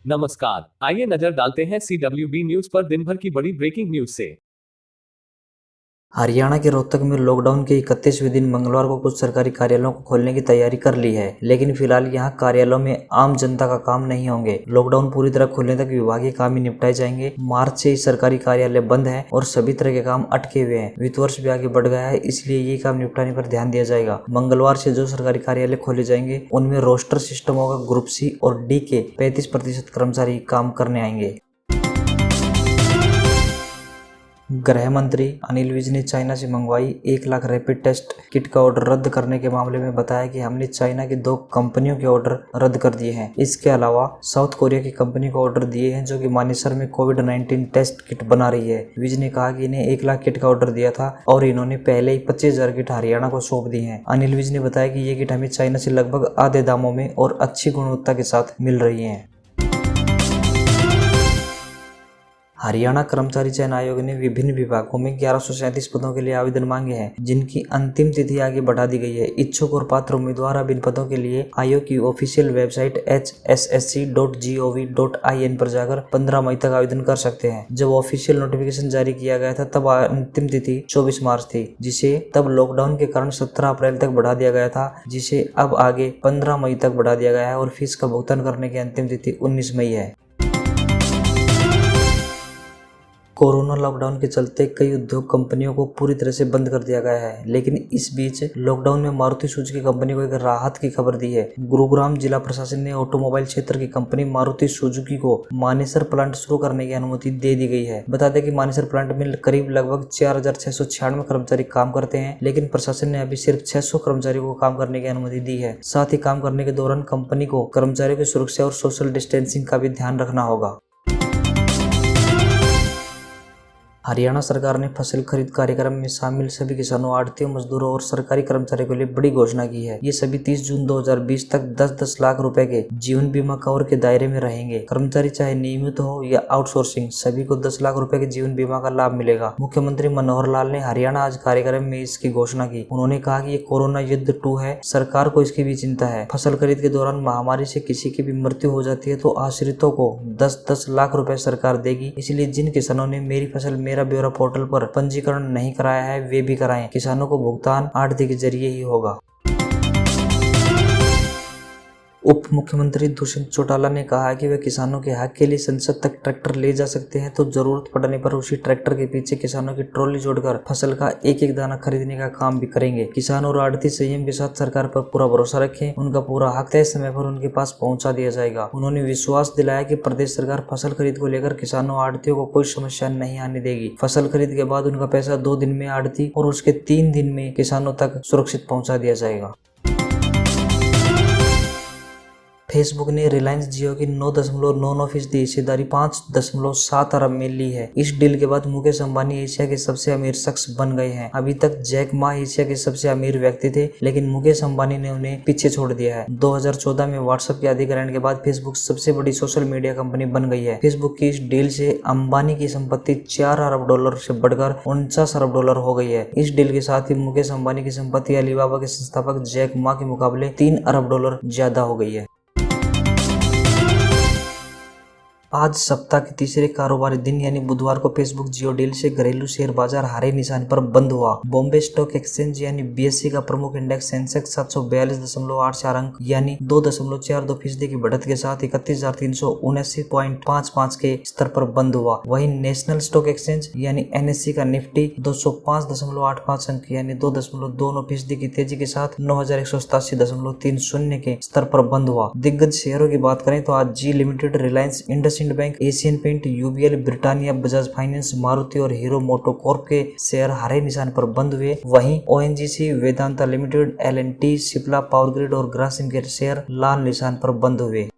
नमस्कार, आइए नजर डालते हैं CWB न्यूज पर दिन भर की बड़ी ब्रेकिंग न्यूज से। हरियाणा के रोहतक में लॉकडाउन के 31वें दिन मंगलवार को कुछ सरकारी कार्यालयों को खोलने की तैयारी कर ली है, लेकिन फिलहाल यहां कार्यालयों में आम जनता का काम नहीं होंगे। लॉकडाउन पूरी तरह खुलने तक विभागीय काम ही निपटाए जाएंगे। मार्च से ही सरकारी कार्यालय बंद है और सभी तरह के काम अटके हुए हैं। वित्त वर्ष भी आगे बढ़ गया है, इसलिए ये काम निपटाने पर ध्यान दिया जाएगा। मंगलवार से जो सरकारी कार्यालय खोले जाएंगे उनमें रोस्टर सिस्टम होगा। ग्रुप सी और डी के 35% कर्मचारी काम करने आएंगे। गृह मंत्री अनिल विज ने चाइना से मंगवाई 1 लाख रैपिड टेस्ट किट का ऑर्डर रद्द करने के मामले में बताया कि हमने चाइना की 2 कंपनियों के ऑर्डर रद्द कर दिए हैं। इसके अलावा साउथ कोरिया की कंपनी को ऑर्डर दिए हैं जो कि मानेसर में कोविड-19 टेस्ट किट बना रही है। विज ने कहा कि इन्हें 1 लाख किट का ऑर्डर दिया था और इन्होंने पहले ही 25,000 किट हरियाणा को सौंप दी है। अनिल विज ने बताया कि ये किट हमें चाइना से लगभग आधे दामों में और अच्छी गुणवत्ता के साथ मिल रही है। हरियाणा कर्मचारी चयन आयोग ने विभिन्न विभागों में 1137 पदों के लिए आवेदन मांगे हैं, जिनकी अंतिम तिथि आगे बढ़ा दी गई है। इच्छुक और पात्र उम्मीदवार अब इन पदों के लिए आयोग की ऑफिशियल वेबसाइट hssc.gov.in पर जाकर 15 मई तक आवेदन कर सकते हैं। जब ऑफिशियल नोटिफिकेशन जारी किया गया था तब अंतिम तिथि 24 मार्च थी, जिसे तब लॉकडाउन के कारण 17 अप्रैल तक बढ़ा दिया गया था, जिसे अब आगे 15 मई तक बढ़ा दिया गया है और फीस का भुगतान करने की अंतिम तिथि 19 मई है। कोरोना लॉकडाउन के चलते कई उद्योग कंपनियों को पूरी तरह से बंद कर दिया गया है, लेकिन इस बीच लॉकडाउन में मारुति सुजुकी कंपनी को एक राहत की खबर दी है। गुरुग्राम जिला प्रशासन ने ऑटोमोबाइल क्षेत्र की कंपनी मारुति सुजुकी को मानेसर प्लांट शुरू करने की अनुमति दे दी गई है। बता दें कि मानेसर प्लांट में करीब लगभग 4,696 कर्मचारी काम करते हैं, लेकिन प्रशासन ने अभी सिर्फ 600 कर्मचारियों को काम करने की अनुमति दी है। साथ ही काम करने के दौरान कंपनी को कर्मचारियों की सुरक्षा और सोशल डिस्टेंसिंग का भी ध्यान रखना होगा। हरियाणा सरकार ने फसल खरीद कार्यक्रम में शामिल सभी किसानों, आढ़तियों, मजदूरों और सरकारी कर्मचारियों के लिए बड़ी घोषणा की है। ये सभी 30 जून 2020 तक 10-10 लाख रुपए के जीवन बीमा कवर के दायरे में रहेंगे। कर्मचारी चाहे नियमित हो या आउटसोर्सिंग, सभी को 10 लाख रुपए के जीवन बीमा का लाभ मिलेगा। मुख्यमंत्री मनोहर लाल ने हरियाणा आज कार्यक्रम में इसकी घोषणा की। उन्होंने कहा कि ये कोरोना युद्ध 2 है, सरकार को इसकी भी चिंता है। फसल खरीद के दौरान महामारी से किसी की भी मृत्यु हो जाती है तो आश्रितों को 10-10 लाख रुपए सरकार देगी। इसलिए जिन किसानों ने मेरी फसल मेरा ब्यौरा पोर्टल पर पंजीकरण नहीं कराया है वे भी कराएं। किसानों को भुगतान आढ़ती के जरिए ही होगा। उप मुख्यमंत्री दुष्यंत चौटाला ने कहा है कि वे किसानों के हक के लिए संसद तक ट्रैक्टर ले जा सकते हैं तो जरूरत पड़ने पर उसी ट्रैक्टर के पीछे किसानों की ट्रॉली जोड़कर फसल का एक एक दाना खरीदने का काम भी करेंगे। किसान और आढ़ती संयम के साथ सरकार पर पूरा भरोसा रखें, उनका पूरा हक तय समय पर उनके पास पहुंचा दिया जाएगा। उन्होंने विश्वास दिलाया कि प्रदेश सरकार फसल खरीद को लेकर किसानों आढ़तियों को कोई समस्या नहीं आने देगी। फसल खरीद के बाद उनका पैसा 2 दिन में आढ़ती और उसके 3 दिन में किसानों तक सुरक्षित पहुँचा दिया जाएगा। फेसबुक ने रिलायंस जियो की 9.99% हिस्सेदारी 5.7 अरब में ली है। इस डील के बाद मुकेश अंबानी एशिया के सबसे अमीर शख्स बन गए हैं। अभी तक जैक मा एशिया के सबसे अमीर व्यक्ति थे, लेकिन मुकेश अंबानी ने उन्हें पीछे छोड़ दिया है। 2014 में व्हाट्सएप के अधिग्रहण के बाद फेसबुक सबसे बड़ी सोशल मीडिया कंपनी बन गई है। फेसबुक की इस डील से अंबानी की संपत्ति $4 अरब से बढ़कर $49 अरब हो गई है। इस डील के साथ ही मुकेश अंबानी की संपत्ति अलीबाबा के संस्थापक जैक मा के मुकाबले $3 अरब ज्यादा हो गई है। आज सप्ताह के तीसरे कारोबारी दिन यानी बुधवार को फेसबुक जियो डील से घरेलू शेयर बाजार हरे निशान पर बंद हुआ। बॉम्बे स्टॉक एक्सचेंज यानी BSE का प्रमुख इंडेक्स सेंसेक्स 742.84 अंक यानी 2.42% की बढ़त के साथ 31,379.55 के स्तर पर बंद हुआ। वहीं नेशनल स्टॉक एक्सचेंज यानी NSE का निफ्टी 205.85 अंक यानी 2.29% की तेजी के साथ 9,187.30 के स्तर पर बंद हुआ। दिग्गज शेयरों की बात करें तो आज जी limited, Reliance industry bank, Asian paint, UBL, Britannia, Bajaj finance, Maruti और हीरो मोटोकॉर्प के शेयर हरे निशान पर बंद हुए। वहीं ONGC, Vedanta limited, L&T, Cipla power grid और ग्रासिम के शेयर लाल निशान पर बंद हुए।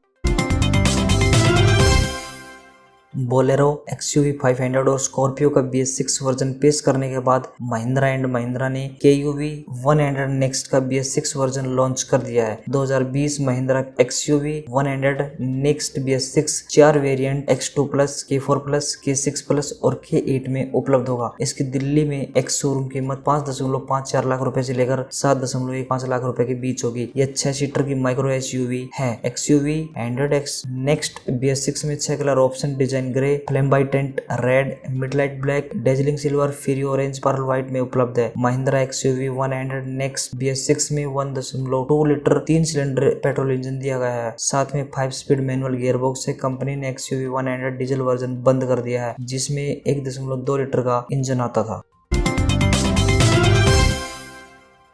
बोलेरो XUV 500 और स्कॉर्पियो का BS6 वर्जन पेश करने के बाद महिंद्रा एंड महिंद्रा ने KUV 100 नेक्स्ट का BS6 वर्जन लॉन्च कर दिया है। 2020 Mahindra XUV 100 next BS6 4 variant X2 plus, K4 plus, K6 plus और K8 में उपलब्ध होगा। इसकी दिल्ली में एक्स शोरूम कीमत 5.54 लाख रुपए से लेकर 7.15 लाख रुपए के बीच होगी। यह 6 सीटर की माइक्रो SUV है। XUV 100X नेक्स्ट BS6 में 6 colour option design grey, flamboyant red, midnight black, dazzling silver, free orange, pearl white में उपलब्ध है। महिंद्रा XUV 100 नेक्स्ट BS6 में 1.2 लीटर 3 सिलेंडर पेट्रोल इंजन दिया गया है। साथ में 5 स्पीड मैनुअल गियरबॉक्स से कंपनी ने XUV 100 डीजल वर्जन बंद कर दिया है, जिसमें 1.2 लीटर का इंजन आता था।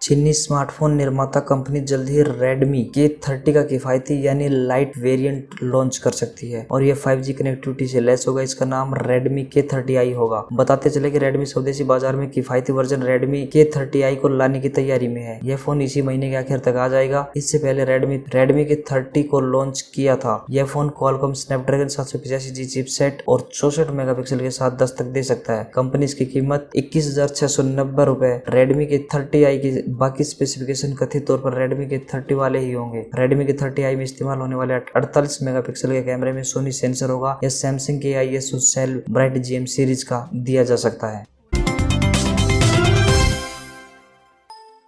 चीनी स्मार्टफोन निर्माता कंपनी जल्द ही Redmi K30 का किफायती यानी लाइट वेरिएंट लॉन्च कर सकती है और यह 5G कनेक्टिविटी से लैस होगा। इसका नाम Redmi K30i होगा। बताते चले कि Redmi स्वदेशी बाजार में किफायती वर्जन Redmi K30i को लाने की तैयारी में है। यह फोन इसी महीने के आखिर तक आ जाएगा। इससे पहले Redmi K30 को लॉन्च किया था। यह phone Qualcomm Snapdragon 785G chipset और 64 मेगापिक्सल के साथ दस्तक दे सकता है। कंपनी इसकी कीमत 21,690 रुपए। Redmi K30i की बाकी स्पेसिफिकेशन कथित तौर पर Redmi K30 वाले ही होंगे। Redmi K30i में इस्तेमाल होने वाले 48 मेगापिक्सल के कैमरे में सोनी सेंसर होगा। यह सैमसंग के ISO cell bright GM series का दिया जा सकता है।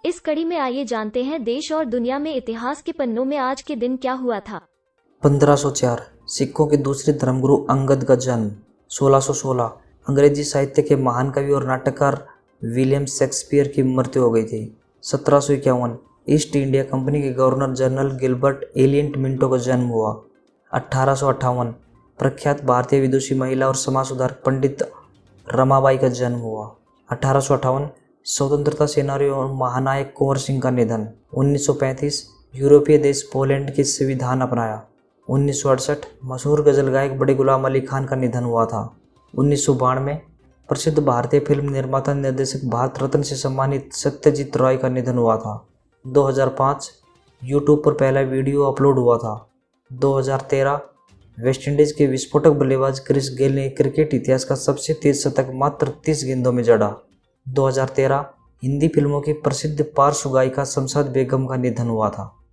इस कड़ी में आइए जानते हैं देश और दुनिया में इतिहास के पन्नों में आज के दिन क्या हुआ था। 1504 सिखों के दूसरे धर्मगुरु अंगद का जन्म। 1616 अंग्रेजी साहित्य के महान कवि और नाटककार विलियम शेक्सपियर की मृत्यु हो गई थी। 1751 ईस्ट इंडिया कंपनी के governor general Gilbert Elliot Minto का जन्म हुआ। 1858 प्रख्यात भारतीय विदुषी महिला और समाज सुधारक पंडित रमाबाई का जन्म हुआ। 1858 स्वतंत्रता सेनानी और महानायक कुंवर सिंह का निधन। 1935 यूरोपीय देश पोलैंड की संविधान अपनाया। 1968 मशहूर गजल गायक बड़े गुलाम अली खान का निधन हुआ था। 1992 प्रसिद्ध भारतीय फिल्म निर्माता निर्देशक भारत रत्न से सम्मानित सत्यजीत रॉय का निधन हुआ था। 2005 यूट्यूब पर पहला वीडियो अपलोड हुआ था। 2013 वेस्टइंडीज के विस्फोटक बल्लेबाज क्रिस गेल ने क्रिकेट इतिहास का सबसे तेज शतक मात्र 30 गेंदों में जड़ा। 2013 हिंदी फिल्मों की प्रसिद्ध पार्श्व गायिका शमशाद बेगम का निधन हुआ था।